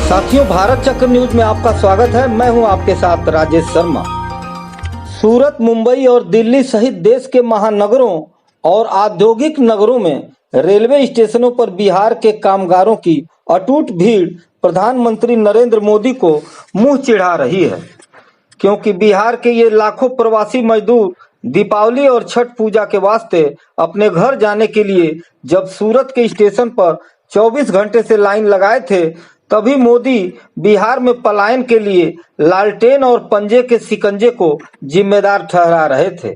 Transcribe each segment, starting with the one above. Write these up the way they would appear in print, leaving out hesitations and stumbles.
साथियों, भारत चक्र न्यूज में आपका स्वागत है। मैं हूं आपके साथ राजेश शर्मा। सूरत, मुंबई और दिल्ली सहित देश के महानगरों और औद्योगिक नगरों में रेलवे स्टेशनों पर बिहार के कामगारों की अटूट भीड़ प्रधानमंत्री नरेंद्र मोदी को मुंह चिढ़ा रही है, क्योंकि बिहार के ये लाखों प्रवासी मजदूर दीपावली और छठ पूजा के वास्ते अपने घर जाने के लिए जब सूरत के स्टेशन पर 24 घंटे से लाइन लगाए थे, तभी मोदी बिहार में पलायन के लिए लालटेन और पंजे के शिकंजे को जिम्मेदार ठहरा रहे थे।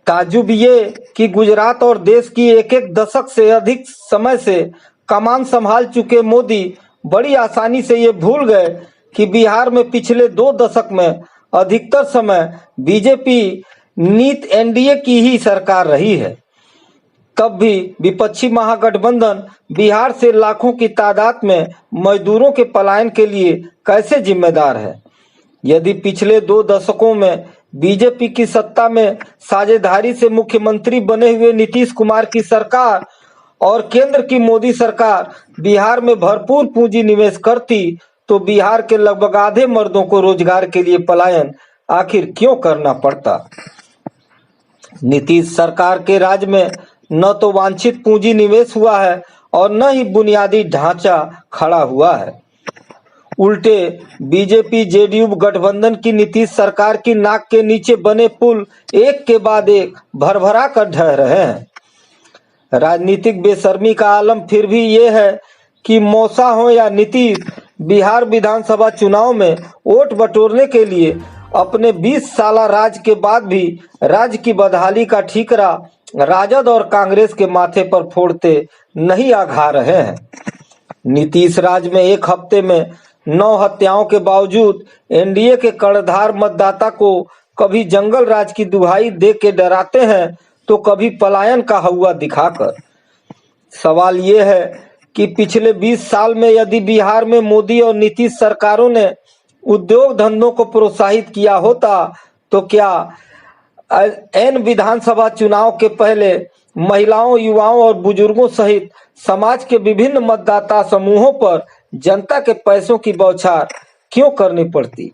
ताज्जुब ये कि गुजरात और देश की एक एक दशक से अधिक समय से कमान संभाल चुके मोदी बड़ी आसानी से ये भूल गए कि बिहार में पिछले 2 दशक में अधिकतर समय बीजेपी नीत एनडीए की ही सरकार रही है। तब भी विपक्षी महागठबंधन बिहार से लाखों की तादाद में मजदूरों के पलायन के लिए कैसे जिम्मेदार है? यदि पिछले 2 दशकों में बीजेपी की सत्ता में साझेदारी से मुख्यमंत्री बने हुए नीतीश कुमार की सरकार और केंद्र की मोदी सरकार बिहार में भरपूर पूंजी निवेश करती, तो बिहार के लगभग आधे मर्दों को रोजगार के लिए पलायन आखिर क्यों करना पड़ता? नीतीश सरकार के राज में न तो वांछित पूंजी निवेश हुआ है और न ही बुनियादी ढांचा खड़ा हुआ है। उल्टे बीजेपी जेडीयू गठबंधन की नीतीश सरकार की नाक के नीचे बने पुल एक के बाद एक भरभरा कर ढह रहे हैं। राजनीतिक बेशर्मी का आलम फिर भी ये है कि मौसा हो या नीतीश, बिहार विधानसभा चुनाव में वोट बटोरने के लिए अपने 20 साला राज के बाद भी राज्य की बदहाली का ठीकरा राजद और कांग्रेस के माथे पर फोड़ते नहीं आघा रहे हैं। नीतीश राज में एक हफ्ते में 9 हत्याओं के बावजूद एनडीए के कर्णधार मतदाता को कभी जंगल राज की दुहाई दे के डराते हैं, तो कभी पलायन का हौवा दिखाकर। सवाल ये है कि पिछले 20 साल में यदि बिहार में मोदी और नीतीश सरकारों ने उद्योग धंधों को प्रोत्साहित किया होता, तो क्या एन विधानसभा चुनाव के पहले महिलाओं, युवाओं और बुजुर्गों सहित समाज के विभिन्न मतदाता समूहों पर जनता के पैसों की बौछार क्यों करनी पड़ती?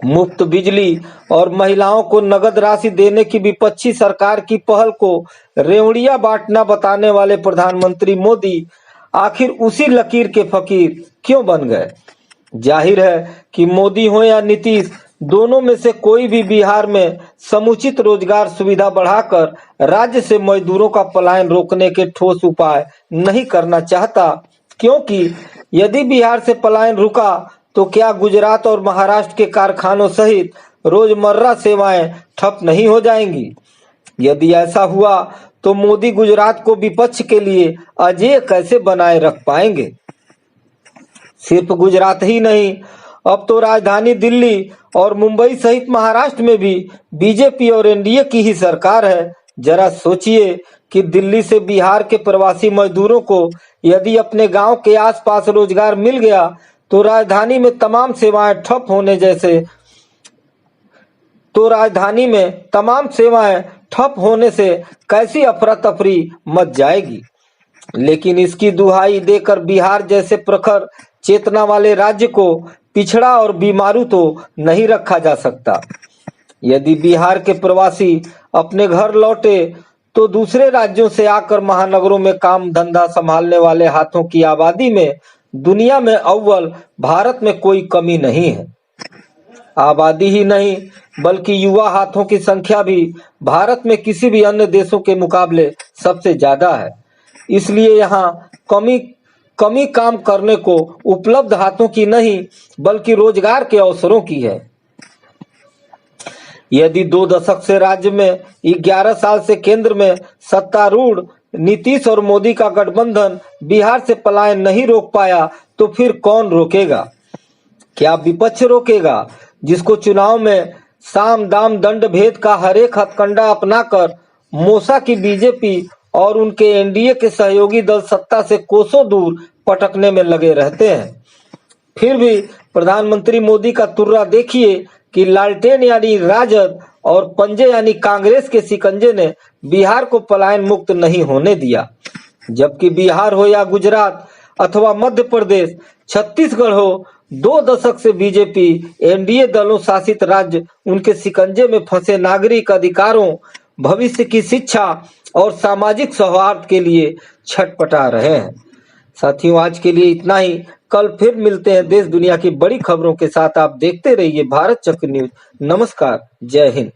मुफ्त बिजली और महिलाओं को नगद राशि देने की विपक्षी सरकार की पहल को रेवड़िया बांटना बताने वाले प्रधानमंत्री मोदी आखिर उसी लकीर के फकीर क्यों बन गए? जाहिर है कि मोदी हो या नीतीश, दोनों में से कोई भी बिहार में समुचित रोजगार सुविधा बढ़ाकर राज्य से मजदूरों का पलायन रोकने के ठोस उपाय नहीं करना चाहता, क्योंकि यदि बिहार से पलायन रुका तो क्या गुजरात और महाराष्ट्र के कारखानों सहित रोजमर्रा सेवाएं ठप नहीं हो जाएंगी? यदि ऐसा हुआ तो मोदी गुजरात को विपक्ष के लिए अजेय कैसे बनाए रख पाएंगे? सिर्फ गुजरात ही नहीं, अब तो राजधानी दिल्ली और मुंबई सहित महाराष्ट्र में भी बीजेपी और एनडीए की ही सरकार है। जरा सोचिए कि दिल्ली से बिहार के प्रवासी मजदूरों को यदि अपने गांव के आसपास रोजगार मिल गया, तो राजधानी में तमाम सेवाएं ठप होने से कैसी अफरा तफरी मच जाएगी। लेकिन इसकी दुहाई देकर बिहार जैसे प्रखर चेतना वाले राज्य को पिछड़ा और बीमारू तो नहीं रखा जा सकता। यदि बिहार के प्रवासी अपने घर लौटे, तो दूसरे राज्यों से आकर महानगरों में काम धंधा संभालने वाले हाथों की आबादी में दुनिया में अव्वल भारत में कोई कमी नहीं है। आबादी ही नहीं, बल्कि युवा हाथों की संख्या भी भारत में किसी भी अन्य देशों के मुकाबले सबसे ज्यादा है। इसलिए यहाँ कमी काम करने को उपलब्ध हाथों की नहीं, बल्कि रोजगार के अवसरों की है। यदि 2 दशक से राज्य में 11 साल से केंद्र में सत्तारूढ़ नीतीश और मोदी का गठबंधन बिहार से पलायन नहीं रोक पाया, तो फिर कौन रोकेगा? क्या विपक्ष रोकेगा, जिसको चुनाव में साम दाम दंड भेद का हरेक हथकंडा अपनाकर मोसा की बीजेपी और उनके एनडीए के सहयोगी दल सत्ता से कोसों दूर पटकने में लगे रहते हैं? फिर भी प्रधानमंत्री मोदी का तुर्रा देखिए कि लालटेन यानी राजद और पंजे यानी कांग्रेस के शिकंजे ने बिहार को पलायन मुक्त नहीं होने दिया। जबकि बिहार हो या गुजरात, अथवा मध्य प्रदेश, छत्तीसगढ़ हो, 2 दशक से बीजेपी एनडीए दलों शासित राज्य उनके शिकंजे में फंसे नागरिक अधिकारों, भविष्य की शिक्षा और सामाजिक सौहार्द के लिए छटपटा रहे हैं। साथियों, आज के लिए इतना ही। कल फिर मिलते हैं देश दुनिया की बड़ी खबरों के साथ। आप देखते रहिए भारत चक्र न्यूज। नमस्कार, जय हिंद।